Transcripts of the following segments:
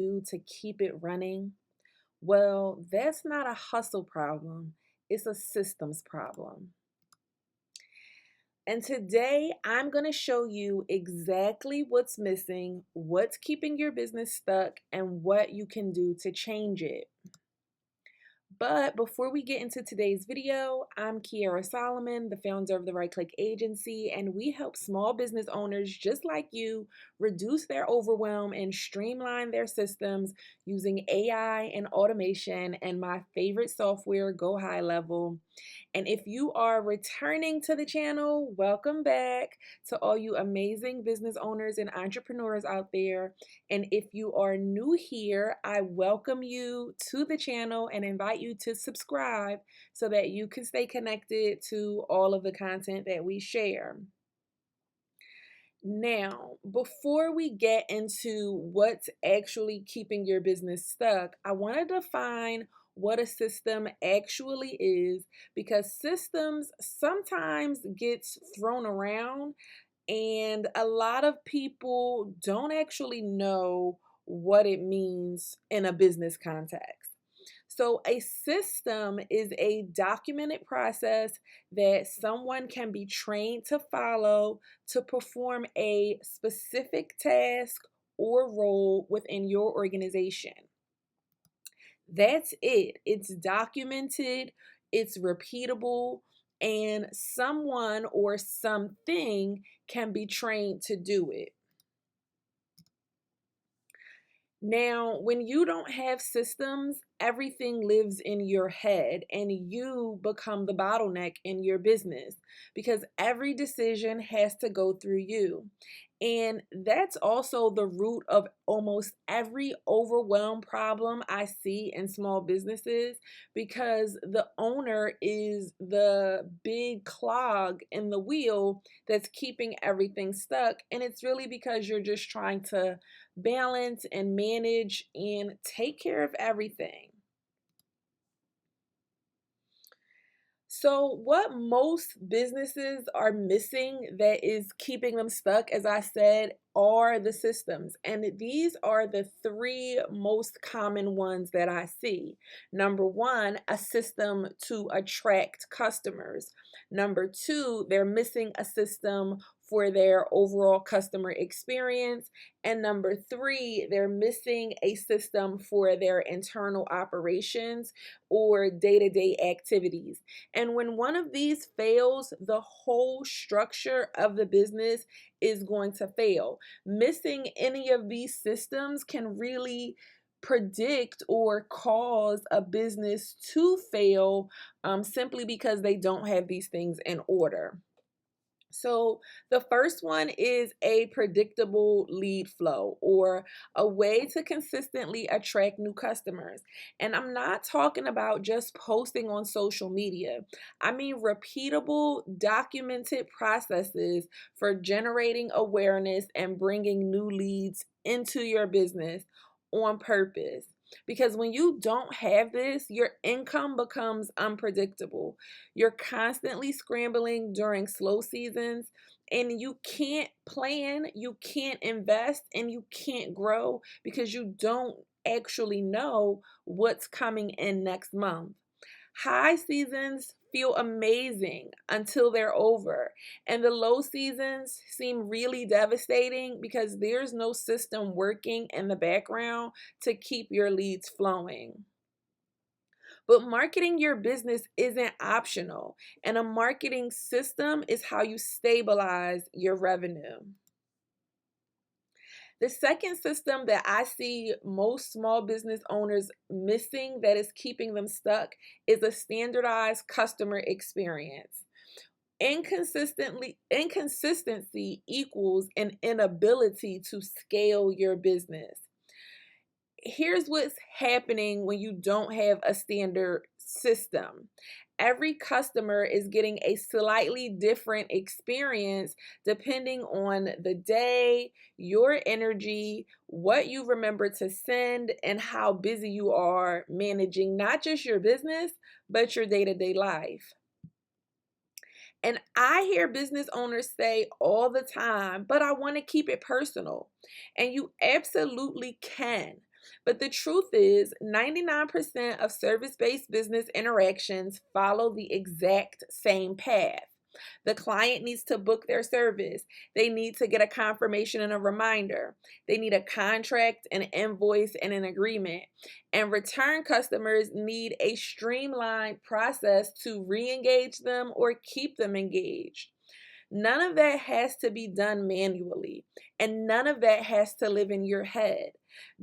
do to keep it running? Well, that's not a hustle problem, it's a systems problem. And today I'm going to show you exactly what's missing, what's keeping your business stuck, and what you can do to change it. But before we get into today's video, I'm Kiara Solomon, the founder of the Right Click Agency, and we help small business owners just like you reduce their overwhelm and streamline their systems using AI and automation and my favorite software, Go High Level. And if you are returning to the channel, welcome back to all you amazing business owners and entrepreneurs out there. And if you are new here, I welcome you to the channel and invite you to subscribe so that you can stay connected to all of the content that we share. Now, before we get into what's actually keeping your business stuck, I want to define what a system actually is because systems sometimes gets thrown around and a lot of people don't actually know what it means in a business context. So, a system is a documented process that someone can be trained to follow to perform a specific task or role within your organization. That's it. It's documented, it's repeatable, and someone or something can be trained to do it. Now, when you don't have systems, everything lives in your head and you become the bottleneck in your business because every decision has to go through you. And that's also the root of almost every overwhelm problem I see in small businesses because the owner is the big clog in the wheel that's keeping everything stuck. And it's really because you're just trying to balance and manage and take care of everything. So, what most businesses are missing that is keeping them stuck, as I said, are the systems. And these are the three most common ones that I see. Number one, a system to attract customers. Number two, they're missing a system for their overall customer experience. And number three, they're missing a system for their internal operations or day-to-day activities. And when one of these fails, the whole structure of the business is going to fail. Missing any of these systems can really predict or cause a business to fail simply because they don't have these things in order. So, the first one is a predictable lead flow or a way to consistently attract new customers. And I'm not talking about just posting on social media, I mean repeatable, documented processes for generating awareness and bringing new leads into your business on purpose. Because when you don't have this, your income becomes unpredictable. You're constantly scrambling during slow seasons, and you can't plan, you can't invest, and you can't grow because you don't actually know what's coming in next month. High seasons feel amazing until they're over, and the low seasons seem really devastating because there's no system working in the background to keep your leads flowing. But marketing your business isn't optional, and a marketing system is how you stabilize your revenue. The second system that I see most small business owners missing that is keeping them stuck is a standardized customer experience. Inconsistency equals an inability to scale your business. Here's what's happening when you don't have a standard system. Every customer is getting a slightly different experience depending on the day, your energy, what you remember to send, and how busy you are managing not just your business, but your day-to-day life. And I hear business owners say all the time, but I want to keep it personal. And you absolutely can. But the truth is, 99% of service based business interactions follow the exact same path. The client needs to book their service. They need to get a confirmation and a reminder. They need a contract, an invoice, and an agreement. And return customers need a streamlined process to re engage them or keep them engaged. None of that has to be done manually, and none of that has to live in your head.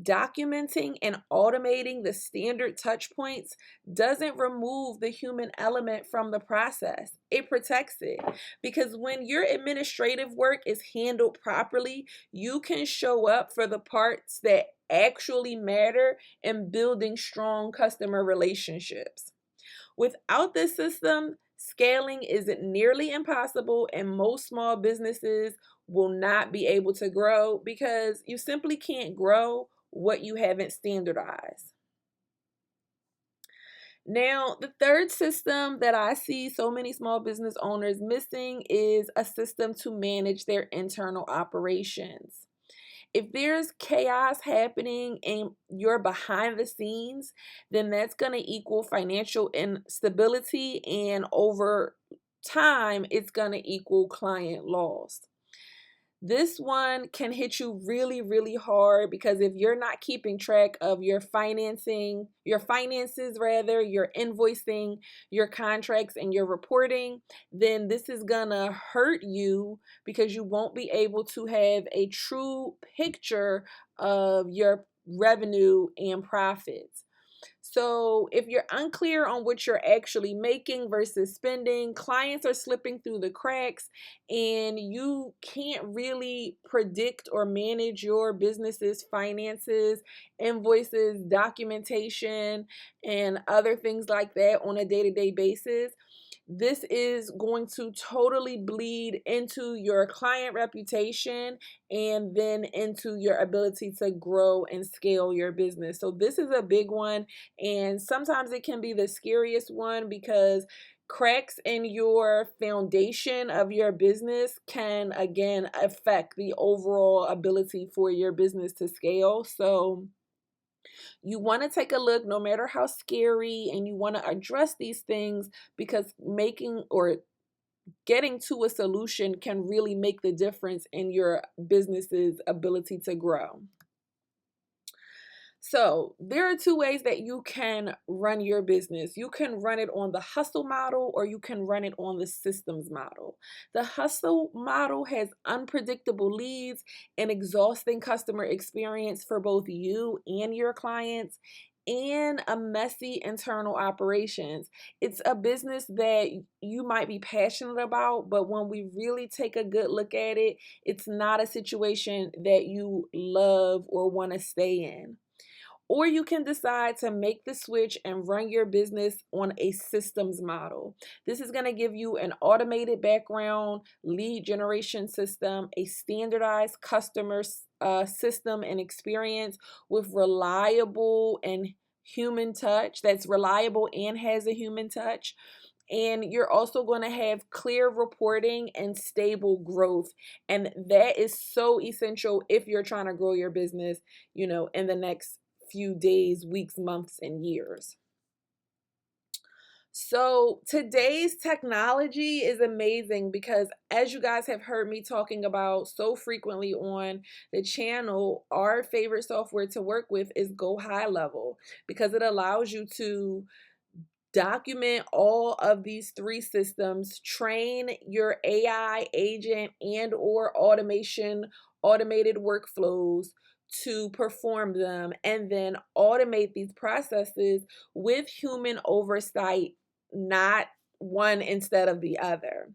Documenting and automating the standard touch points doesn't remove the human element from the process. It protects it. Because when your administrative work is handled properly, you can show up for the parts that actually matter in building strong customer relationships. Without this system, scaling is nearly impossible, and most small businesses will not be able to grow because you simply can't grow what you haven't standardized. Now, the third system that I see so many small business owners missing is a system to manage their internal operations. If there's chaos happening and you're behind the scenes, then that's going to equal financial instability, and over time, it's going to equal client loss. This one can hit you really, really hard because if you're not keeping track of your finances rather, your invoicing, your contracts, and your reporting, then this is gonna hurt you because you won't be able to have a true picture of your revenue and profits. So, if you're unclear on what you're actually making versus spending, clients are slipping through the cracks, and you can't really predict or manage your business's finances, invoices, documentation, and other things like that on a day to day basis. This is going to totally bleed into your client reputation and then into your ability to grow and scale your business. So, this is a big one, and sometimes it can be the scariest one because cracks in your foundation of your business can again affect the overall ability for your business to scale. So, you want to take a look, no matter how scary, and you want to address these things because making or getting to a solution can really make the difference in your business's ability to grow. So, there are two ways that you can run your business. You can run it on the hustle model or you can run it on the systems model. The hustle model has unpredictable leads and exhausting customer experience for both you and your clients, and a messy internal operations. It's a business that you might be passionate about, but when we really take a good look at it, it's not a situation that you love or want to stay in. Or you can decide to make the switch and run your business on a systems model. This is going to give you an automated background lead generation system, a standardized customer system and experience with reliable and human touch that's reliable and has a human touch. And you're also going to have clear reporting and stable growth. And that is so essential if you're trying to grow your business, in the next few days, weeks, months, and years. So today's technology is amazing because, as you guys have heard me talking about so frequently on the channel, our favorite software to work with is Go High Level because it allows you to document all of these three systems, train your AI agent and or automated workflows to perform them, and then automate these processes with human oversight, not one instead of the other.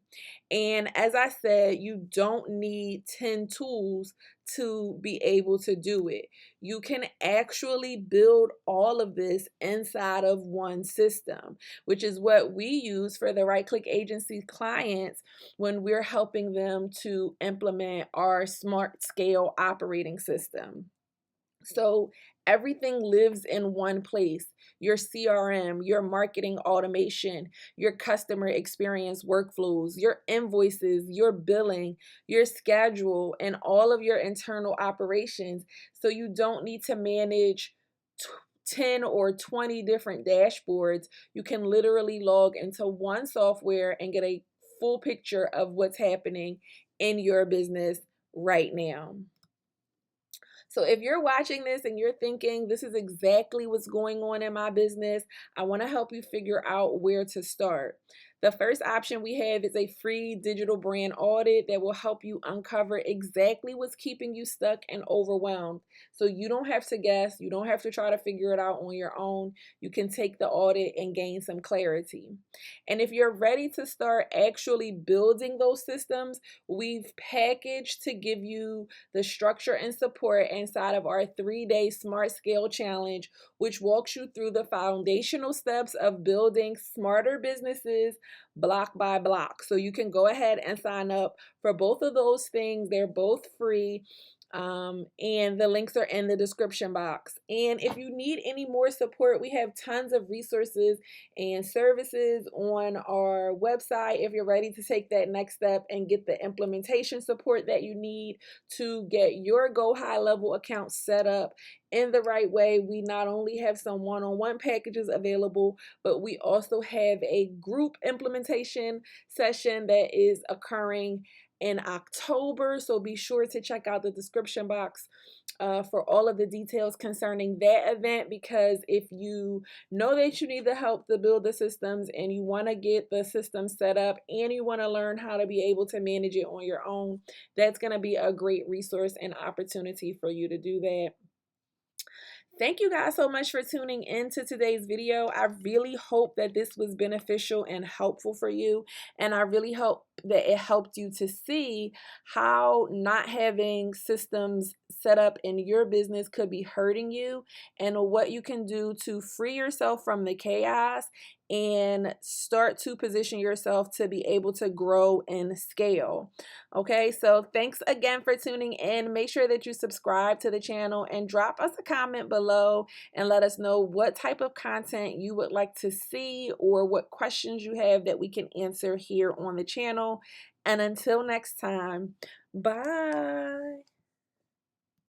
And as I said, you don't need 10 tools to be able to do it. You can actually build all of this inside of one system, which is what we use for the Right Click Agency clients when we're helping them to implement our Smart Scale operating system. So everything lives in one place: your CRM, your marketing automation, your customer experience workflows, your invoices, your billing, your schedule, and all of your internal operations. So you don't need to manage 10 or 20 different dashboards, you can literally log into one software and get a full picture of what's happening in your business right now. So if you're watching this and you're thinking, this is exactly what's going on in my business, I want to help you figure out where to start. The first option we have is a free digital brand audit that will help you uncover exactly what's keeping you stuck and overwhelmed. So you don't have to guess, you don't have to try to figure it out on your own. You can take the audit and gain some clarity. And if you're ready to start actually building those systems, we've packaged to give you the structure and support inside of our 3-day Smart Scale Challenge, which walks you through the foundational steps of building smarter businesses block by block. So you can go ahead and sign up for both of those things. They're both free. And the links are in the description box. And if you need any more support, we have tons of resources and services on our website if you're ready to take that next step and get the implementation support that you need to get your Go High Level account set up in the right way. We not only have some one-on-one packages available, but we also have a group implementation session that is occurring in October. So be sure to check out the description box for all of the details concerning that event, because if you know that you need the help to build the systems and you want to get the system set up and you want to learn how to be able to manage it on your own, that's going to be a great resource and opportunity for you to do that. Thank you guys so much for tuning into today's video. I really hope that this was beneficial and helpful for you. And I really hope that it helped you to see how not having systems set up in your business could be hurting you, and what you can do to free yourself from the chaos and start to position yourself to be able to grow and scale. Okay, so thanks again for tuning in. Make sure that you subscribe to the channel and drop us a comment below and let us know what type of content you would like to see or what questions you have that we can answer here on the channel. And until next time, bye.